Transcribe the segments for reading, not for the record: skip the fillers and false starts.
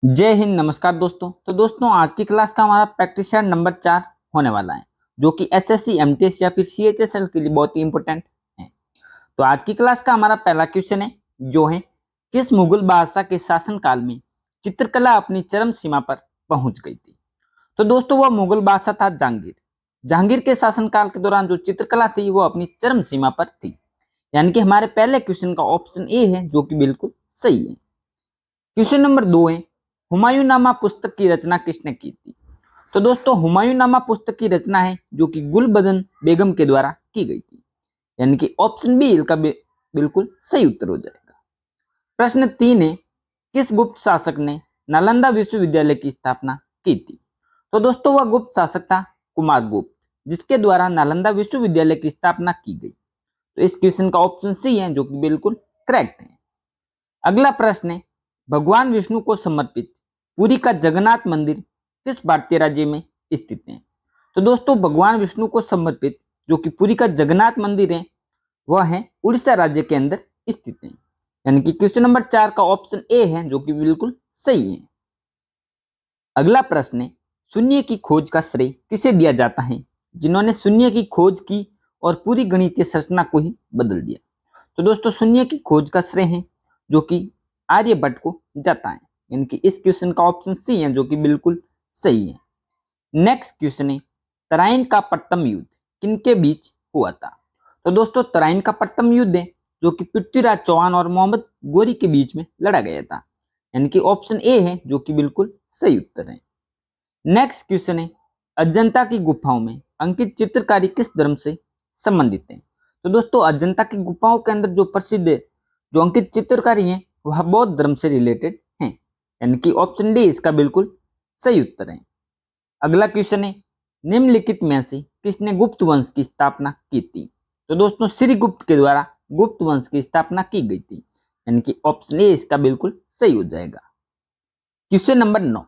जय हिंद। नमस्कार दोस्तों। तो दोस्तों आज की क्लास का हमारा प्रैक्टिस नंबर 4 होने वाला है, जो कि एसएससी एमटीएस या फिर सीएचएसएल के लिए बहुत ही इंपॉर्टेंट है। तो आज की क्लास का हमारा पहला क्वेश्चन है, जो है किस मुगल बादशाह के शासनकाल में चित्रकला अपनी चरम सीमा पर पहुंच गई थी। तो दोस्तों वह मुगल बादशाह था जहांगीर। जहांगीर के शासनकाल के दौरान जो चित्रकला थी वो अपनी चरम सीमा पर थी। यानी कि हमारे पहले क्वेश्चन का ऑप्शन ए है, जो कि बिल्कुल सही है। क्वेश्चन नंबर 2 है, हुमायूंनामा पुस्तक की रचना किसने की थी। तो दोस्तों हुमायूंनामा पुस्तक की रचना है जो कि गुलबदन बेगम के द्वारा की गई थी। यानी कि ऑप्शन बी इसका बिल्कुल सही उत्तर हो जाएगा। प्रश्न 3 है, किस गुप्त शासक ने नालंदा विश्वविद्यालय की स्थापना की थी। तो दोस्तों वह गुप्त शासक था कुमारगुप्त, जिसके द्वारा नालंदा विश्वविद्यालय की स्थापना की गई। तो इस क्वेश्चन का ऑप्शन सी है, जो कि बिल्कुल करेक्ट है। अगला प्रश्न है, भगवान विष्णु को समर्पित पुरी का जगन्नाथ मंदिर किस भारतीय राज्य में स्थित है। तो दोस्तों भगवान विष्णु को समर्पित जो कि पुरी का जगन्नाथ मंदिर है, वह है उड़ीसा राज्य के अंदर स्थित है। यानी कि क्वेश्चन नंबर 4 का ऑप्शन ए है, जो कि बिल्कुल सही है। अगला प्रश्न है, शून्य की खोज का श्रेय किसे दिया जाता है, जिन्होंने शून्य की खोज की और पूरी गणितीय संरचना को ही बदल दिया। तो दोस्तों शून्य की खोज का श्रेय है जो कि आर्यभट्ट को जाता है। यानी कि इस क्वेश्चन का ऑप्शन सी है, जो कि बिल्कुल सही है। नेक्स्ट क्वेश्चन है, तराइन का प्रथम युद्ध किनके बीच हुआ था। तो दोस्तों तराइन का प्रथम युद्ध है जो कि पृथ्वीराज चौहान और मोहम्मद गोरी के बीच में लड़ा गया था। यानी कि ऑप्शन ए है, जो कि बिल्कुल सही उत्तर है। नेक्स्ट क्वेश्चन है, अजंता की गुफाओं में अंकित चित्रकारी किस धर्म से संबंधित है। तो दोस्तों अजंता की गुफाओं के अंदर जो प्रसिद्ध जो अंकित चित्रकारी है वह बौद्ध धर्म से रिलेटेड है। यानी कि ऑप्शन डी इसका बिल्कुल सही उत्तर है। अगला क्वेश्चन है, निम्नलिखित में से किसने गुप्त वंश की स्थापना की थी। तो दोस्तों श्रीगुप्त के द्वारा गुप्त वंश की स्थापना की गई थी। यानी कि ऑप्शन ए इसका बिल्कुल सही हो जाएगा। क्वेश्चन नंबर 9,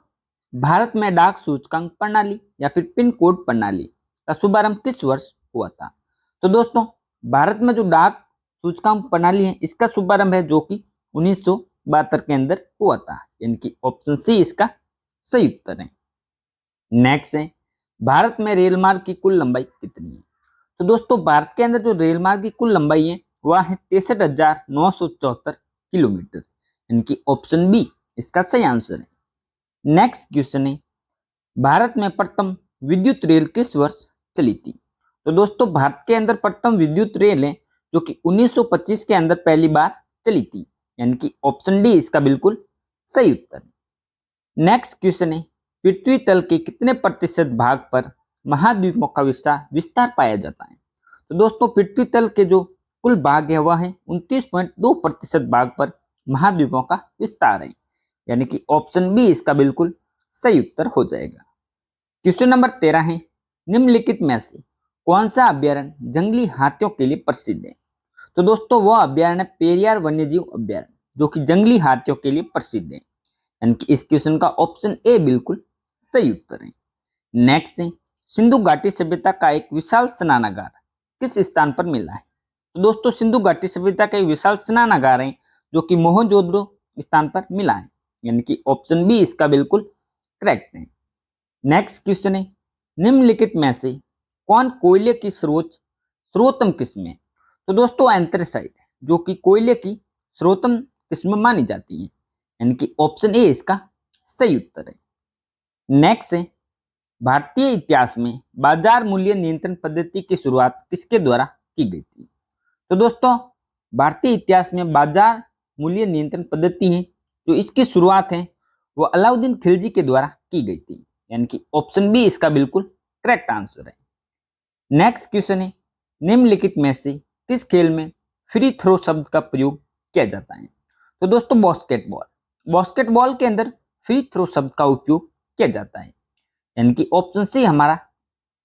भारत में डाक सूचकांक प्रणाली या फिर पिन कोड प्रणाली का शुभारंभ किस वर्ष हुआ था। तो दोस्तों भारत में जो डाक सूचकांक प्रणाली है इसका शुभारंभ है जो कि 1972 के अंदर हुआ था। यानी कि ऑप्शन सी इसका सही उत्तर है। नेक्स्ट है, भारत में रेल मार्ग की कुल लंबाई कितनी है। तो दोस्तों भारत के अंदर जो रेल मार्ग की कुल लंबाई है वह है 63,974 किलोमीटर। यानी कि ऑप्शन बी इसका सही आंसर है। नेक्स्ट क्वेश्चन है, भारत में प्रथम विद्युत रेल किस वर्ष चली थी। तो दोस्तों भारत के अंदर प्रथम विद्युत रेल है जो कि 1925 के अंदर पहली बार चली थी। यानी कि ऑप्शन डी इसका बिल्कुल सही उत्तर है। नेक्स्ट क्वेश्चन है, पृथ्वी तल के कितने प्रतिशत भाग पर महाद्वीपों का विस्तार पाया जाता है। तो दोस्तों पृथ्वी तल के जो कुल भाग है वह है 29.2% भाग पर महाद्वीपों का विस्तार है। यानी कि ऑप्शन बी इसका बिल्कुल सही उत्तर हो जाएगा। क्वेश्चन नंबर 13 है, निम्नलिखित में से कौन सा अभ्यारण्य जंगली हाथियों के लिए प्रसिद्ध है। तो दोस्तों वह अभ्यारण्य पेरियार वन्यजीव अभ्यारण्य जो कि जंगली हाथियों के लिए प्रसिद्ध है। यानी कि इस क्वेश्चन का ऑप्शन ए बिल्कुल सही उत्तर है। नेक्स्ट है, सिंधु घाटी सभ्यता का एक विशाल स्नानागार किस स्थान पर मिला है। तो दोस्तों सिंधु घाटी सभ्यता का एक विशाल स्नानागार है जो कि मोहनजोदड़ो स्थान पर मिला है। यानी कि ऑप्शन बी इसका बिल्कुल करेक्ट है। नेक्स्ट क्वेश्चन है, निम्नलिखित में से कौन कोयले की सर्वोत्तम किस्म है। तो दोस्तों एंथ्रेसाइट जो कि कोयले की सर्वोत्तम किस्म मानी जाती है। यानी कि ऑप्शन ए इसका सही उत्तर है। नेक्स्ट है, भारतीय इतिहास में बाजार मूल्य नियंत्रण पद्धति की शुरुआत किसके द्वारा की गई थी। तो दोस्तों भारतीय इतिहास में बाजार मूल्य नियंत्रण पद्धति है जो इसकी शुरुआत है वो अलाउद्दीन खिलजी के द्वारा की गई थी। यानी कि ऑप्शन बी इसका बिल्कुल करेक्ट आंसर है। नेक्स्ट क्वेश्चन है, निम्नलिखित में से किस खेल में फ्री थ्रो शब्द का प्रयोग किया जाता है। तो दोस्तों बास्केटबॉल के अंदर फ्री थ्रो शब्द का उपयोग किया जाता है। यानी कि ऑप्शन सी हमारा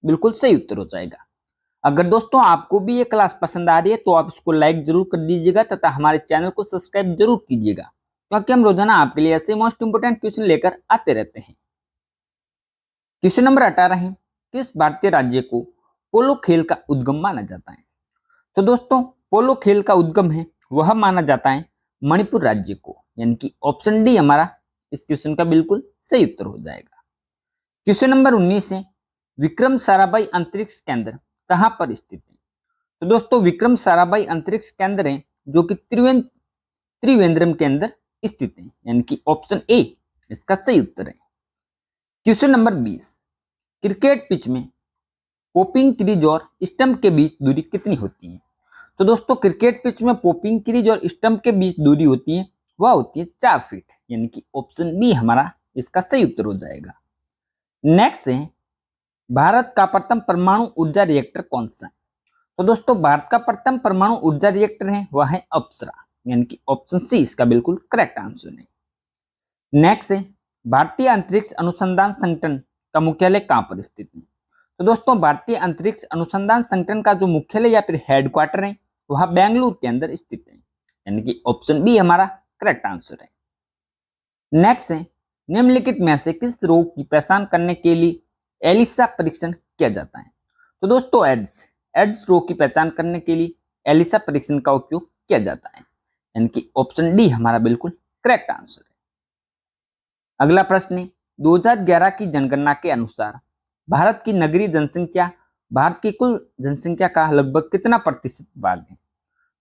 बिल्कुल सही उत्तर हो जाएगा। अगर दोस्तों आपको भी ये क्लास पसंद आ रही है तो आप इसको लाइक जरूर कर दीजिएगा तथा हमारे चैनल को सब्सक्राइब जरूर कीजिएगा, क्योंकि हम रोजाना आपके लिए ऐसे मोस्ट इंपोर्टेंट क्वेश्चन लेकर आते रहते हैं। क्वेश्चन नंबर 18 है, किस भारतीय राज्य को पोलो खेल का उद्गम माना जाता है। तो दोस्तों पोलो खेल का उद्गम है वह माना जाता है मणिपुर राज्य को। यानी कि ऑप्शन डी हमारा इस क्वेश्चन का बिल्कुल सही उत्तर हो जाएगा। क्वेश्चन नंबर 19 है, विक्रम साराभाई अंतरिक्ष केंद्र कहां पर स्थित है? तो दोस्तों विक्रम साराभाई अंतरिक्ष केंद्र है जो कि त्रिवेंद्रम के अंदर स्थित है, यानी कि ऑप्शन ए इसका सही उत्तर है। क्वेश्चन नंबर 20, क्रिकेट पिच में पॉपिंग क्रीज और स्टंप के बीच दूरी कितनी होती है? तो दोस्तों क्रिकेट पिच में पॉपिंग क्रीज और स्टंप के बीच दूरी होती है वह होती है 4 फीट, यानी कि ऑप्शन बी हमारा इसका सही उत्तर हो जाएगा। नेक्स्ट है, भारत का प्रथम परमाणु ऊर्जा रिएक्टर कौन सा है? तो दोस्तों भारत का प्रथम परमाणु ऊर्जा रिएक्टर है वह है अप्सरा, यानी कि ऑप्शन सी इसका बिल्कुल करेक्ट आंसर है। नेक्स्ट है, भारतीय अंतरिक्ष अनुसंधान संगठन का मुख्यालय कहां पर स्थित है? तो दोस्तों भारतीय अंतरिक्ष अनुसंधान संगठन का जो मुख्यालय या फिर हेडक्वार्टर है वह बेंगलुरु के अंदर स्थित है, यानी कि ऑप्शन बी हमारा करेक्ट आंसर है। नेक्स्ट है, निम्नलिखित में से किस रोग की पहचान करने के लिए एलिसा परीक्षण किया जाता है? तो दोस्तों एड्स रोग की पहचान करने के लिए एलिसा परीक्षण का उपयोग किया जाता है, यानी कि ऑप्शन डी हमारा बिल्कुल करेक्ट आंसर है। अगला प्रश्न है, 2011 की जनगणना के अनुसार भारत की नगरीय जनसंख्या भारत की कुल जनसंख्या का लगभग कितना प्रतिशत भाग है?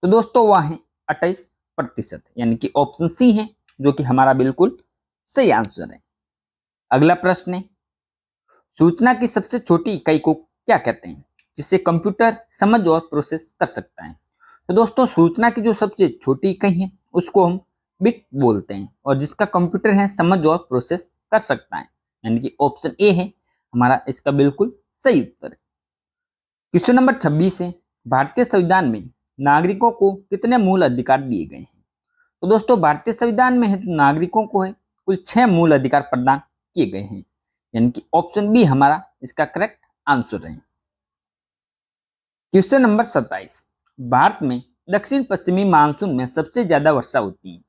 तो दोस्तों वह है 28%, यानी कि ऑप्शन सी है जो कि हमारा बिल्कुल सही आंसर है। अगला प्रश्न है, सूचना की सबसे छोटी इकाई को क्या कहते हैं जिसे कंप्यूटर समझ और प्रोसेस कर सकता है? तो दोस्तों सूचना की जो सबसे छोटी इकाई है उसको हम बिट बोलते हैं और जिसका कंप्यूटर है समझ और प्रोसेस कर सकता है, यानी कि ऑप्शन ए है हमारा इसका बिल्कुल सही उत्तर है। क्वेश्चन नंबर 26 है, भारतीय संविधान में नागरिकों को कितने मूल अधिकार दिए गए हैं? तो दोस्तों भारतीय संविधान में है जो नागरिकों को है कुल 6 मूल अधिकार प्रदान किए गए हैं, यानी कि ऑप्शन बी हमारा इसका करेक्ट आंसर है। क्वेश्चन नंबर 27, भारत में दक्षिण पश्चिमी मानसून में सबसे ज्यादा वर्षा होती है,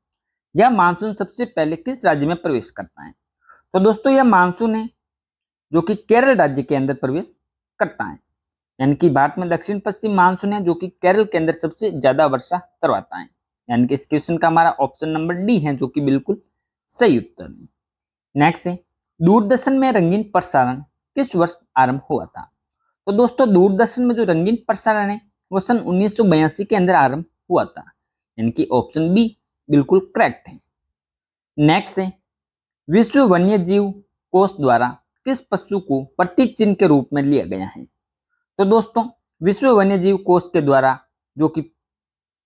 यह मानसून सबसे पहले किस राज्य में प्रवेश करता है? तो दोस्तों यह मानसून है जो कि केरल राज्य के अंदर प्रवेश करता है, यानी कि भारत में दक्षिण पश्चिम मानसून है जो कि केरल के अंदर सबसे ज्यादा वर्षा करवाता है, यानी कि इस क्वेश्चन का हमारा ऑप्शन नंबर डी है जो कि बिल्कुल सही उत्तर है। नेक्स्ट है, दूरदर्शन में रंगीन प्रसारण किस वर्ष आरंभ हुआ था? तो दोस्तों दूरदर्शन में जो रंगीन प्रसारण है वो सन 1982 के अंदर आरंभ हुआ था, यानी कि ऑप्शन बी बिल्कुल करेक्ट है। नेक्स्ट है, विश्व वन्य जीव कोष द्वारा किस पशु को प्रतीक चिन्ह के रूप में लिया गया है? तो दोस्तों विश्व वन्य जीव कोष के द्वारा जो कि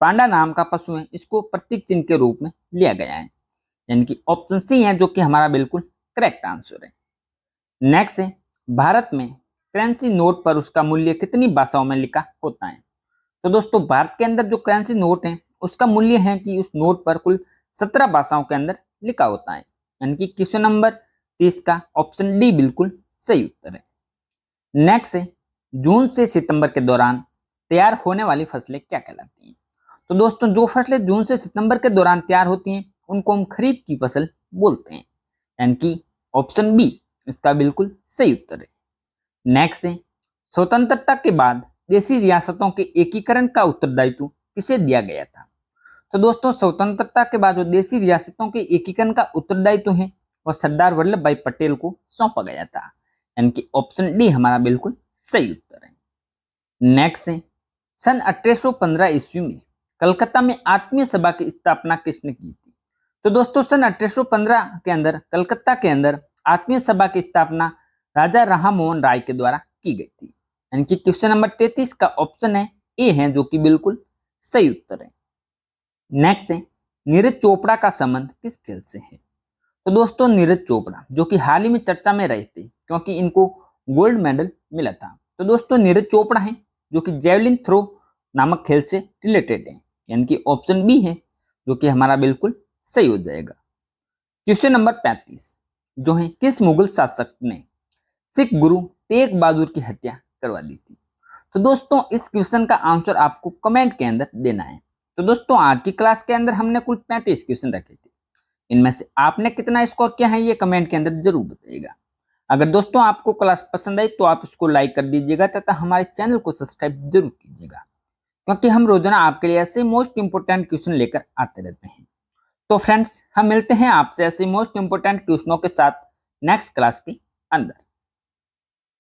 पांडा नाम का पशु है इसको प्रतीक चिन्ह के रूप में लिया गया है, यानी कि ऑप्शन सी है जो कि हमारा बिल्कुल करेक्ट आंसर है। नेक्स्ट है, भारत में करेंसी नोट पर उसका मूल्य कितनी भाषाओं में लिखा होता है? तो दोस्तों भारत के अंदर जो करेंसी नोट है उसका मूल्य है कि उस नोट पर कुल 17 भाषाओं के अंदर लिखा होता है, यानी कि क्वेश्चन नंबर 30 का ऑप्शन डी बिल्कुल सही उत्तर है। नेक्स्ट है, जून से सितंबर के दौरान तैयार होने वाली फसलें क्या कहलाती हैं? तो दोस्तों जो फसलें जून से सितंबर के दौरान तैयार होती हैं उनको हम खरीफ की फसल बोलते हैं, यानी कि ऑप्शन बी इसका बिल्कुल सही उत्तर है। नेक्स्ट है, स्वतंत्रता के बाद देशी रियासतों के एकीकरण का उत्तरदायित्व किसे दिया गया था? तो दोस्तों स्वतंत्रता के बाद जो देशी रियासतों के एकीकरण का उत्तरदायित्व है वह सरदार वल्लभ भाई पटेल को सौंपा गया था, यानी कि ऑप्शन डी हमारा बिल्कुल सही उत्तर है। नेक्स्ट है, सन 1815 ईस्वी में कलकत्ता में आत्मीय सभा की स्थापना किसने की थी? तो दोस्तों सन 1815 के अंदर कलकत्ता के अंदर आत्मीय सभा की स्थापना राजा राम मोहन राय के द्वारा की गई थी, यानी कि क्वेश्चन नंबर 33 का ऑप्शन है ए है जो कि बिल्कुल सही उत्तर है। नेक्स्ट है, नीरज चोपड़ा का संबंध किस खेल से है? तो दोस्तों नीरज चोपड़ा जो कि हाल ही में चर्चा में रहे थे क्योंकि इनको गोल्ड मेडल मिला था, तो दोस्तों नीरज चोपड़ा है जो कि जेवलिन थ्रो नामक खेल से रिलेटेड है, यानी कि ऑप्शन बी है जो कि हमारा बिल्कुल सही हो जाएगा। क्वेश्चन नंबर 35 जो है, किस मुगल शासक ने सिख गुरु तेग बहादुर की हत्या करवा दी थी? तो दोस्तों इस क्वेश्चन का आंसर आपको कमेंट के अंदर देना है। तो दोस्तों आज की क्लास के अंदर हमने कुल 35 क्वेश्चन रखे थे, इनमें से आपने कितना स्कोर किया है ये कमेंट के अंदर जरूर बताइएगा। अगर दोस्तों आपको क्लास पसंद आई तो आप इसको लाइक कर दीजिएगा तथा हमारे चैनल को सब्सक्राइब जरूर कीजिएगा, क्योंकि हम रोजाना आपके लिए ऐसे मोस्ट इंपोर्टेंट क्वेश्चन लेकर आते रहते हैं। तो फ्रेंड्स हम मिलते हैं आपसे ऐसे मोस्ट इंपोर्टेंट क्वेश्चनों के साथ नेक्स्ट क्लास के अंदर।